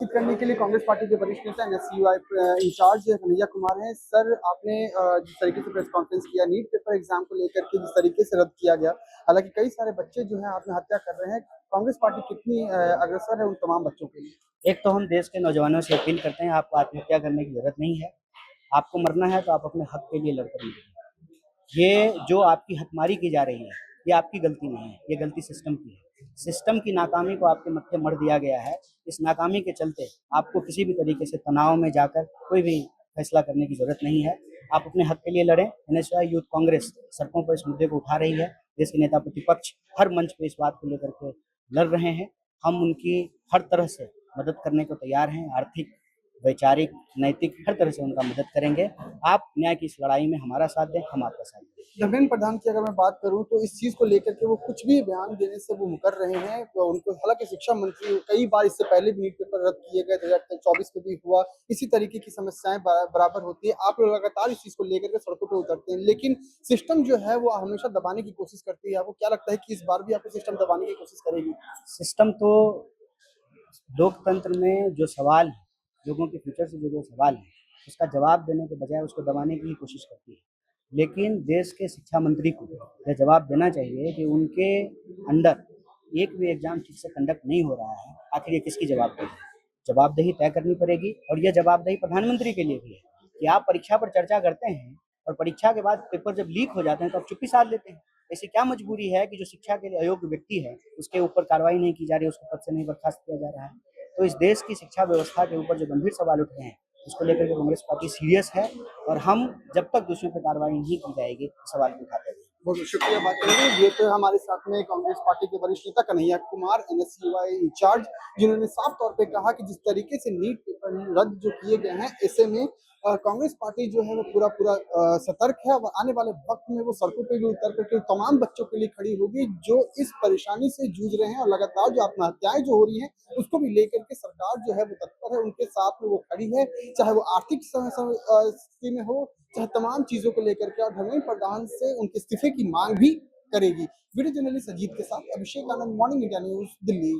बातचीत करने के लिए कांग्रेस पार्टी के वरिष्ठ नेता एनएसयूआई इंचार्ज कन्हैया कुमार हैं। सर, आपने जिस तरीके से प्रेस कॉन्फ्रेंस किया नीट पेपर एग्जाम को लेकर के, जिस तरीके से रद्द किया गया, हालांकि कई सारे बच्चे जो हैं आत्महत्या कर रहे हैं, कांग्रेस पार्टी कितनी अग्रसर है उन तमाम बच्चों के लिए? एक तो हम देश के नौजवानों से अपील करते हैं, आपको आत्महत्या करने की जरूरत नहीं है। आपको मरना है तो आप अपने हक के लिए लड़कर मरिए। ये जो आपकी हकमारी की जा रही है, ये आपकी गलती नहीं है, ये गलती सिस्टम की है। सिस्टम की नाकामी को आपके मत्थे मढ़ दिया गया है। इस नाकामी के चलते आपको किसी भी तरीके से तनाव में जाकर कोई भी फैसला करने की जरूरत नहीं है। आप अपने हक के लिए लड़ें। एनएसयूआई यूथ कांग्रेस सड़कों पर इस मुद्दे को उठा रही है। देश के नेता प्रतिपक्ष हर मंच पे इस बात को लेकर के लड़ रहे हैं। हम उनकी हर तरह से मदद करने को तैयार हैं। आर्थिक, वैचारिक, नैतिक हर तरह से उनका मदद करेंगे। आप न्याय की इस लड़ाई में हमारा साथ दें, हम आपका साथ दें। धर्मेंद्र प्रधान की अगर मैं बात करूं तो इस चीज को लेकर के वो कुछ भी बयान देने से वो मुकर रहे हैं। तो उनको, हालांकि शिक्षा मंत्री कई बार इससे पहले भी नीट पेपर रद्द किए गए, 2024 में भी हुआ, इसी तरीके की समस्याएं बराबर होती है। आप लोग लगातार इस चीज को लेकर के सड़कों पर उतरते हैं, लेकिन सिस्टम जो है वो हमेशा दबाने की कोशिश करती है। आपको क्या लगता है कि इस बार भी आपको सिस्टम दबाने की कोशिश करेगी? सिस्टम तो लोकतंत्र में जो सवाल है, लोगों के फ्यूचर से जो सवाल है, उसका जवाब देने के बजाय उसको दबाने की कोशिश करती है। लेकिन देश के शिक्षा मंत्री को यह जवाब देना चाहिए कि उनके अंडर एक भी एग्जाम ठीक से कंडक्ट नहीं हो रहा है। आखिर ये किसकी जवाबदेही है? जवाबदेही तय करनी पड़ेगी। और यह जवाबदेही प्रधानमंत्री के लिए भी है कि आप परीक्षा पर चर्चा करते हैं और परीक्षा के बाद पेपर जब लीक हो जाते हैं तो आप चुप्पी साध लेते हैं। ऐसी क्या मजबूरी है कि जो शिक्षा के लिए अयोग्य व्यक्ति है उसके ऊपर कार्रवाई नहीं की जा रही है, उसको पद से नहीं बर्खास्त किया जा रहा है? तो इस देश की शिक्षा व्यवस्था के ऊपर जो गंभीर सवाल उठ रहे हैं, उसको लेकर के कांग्रेस पार्टी सीरियस है। और हम जब तक दोषियों पर कार्रवाई नहीं की जाएगी, सवाल को उठाते रहेंगे। बहुत शुक्रिया बात करेंगे। ये तो हमारे साथ में कांग्रेस पार्टी के वरिष्ठ नेता कन्हैया कुमार, एनएसयूआई इंचार्ज, जिन्होंने साफ तौर पे कहा कि जिस तरीके से नीट पेपर रद्द जो किए गए हैं, ऐसे में कांग्रेस पार्टी जो है वो पूरा सतर्क है और आने वाले वक्त में वो सड़कों पे भी उतर करके तमाम बच्चों के लिए खड़ी होगी जो इस परेशानी से जूझ रहे हैं। और लगातार जो आत्महत्याएं जो हो रही हैं उसको भी लेकर के सरकार जो है वो तत्पर है, उनके साथ में वो खड़ी है, चाहे वो आर्थिक स्थिति में हो, चाहे तमाम चीजों को लेकर के। और धर्मेंद्र प्रधान से उनके इस्तीफे की मांग भी करेगी। वीडियो जर्नलिस्ट अजीत के साथ Abhishek Anand, morning India news, Delhi.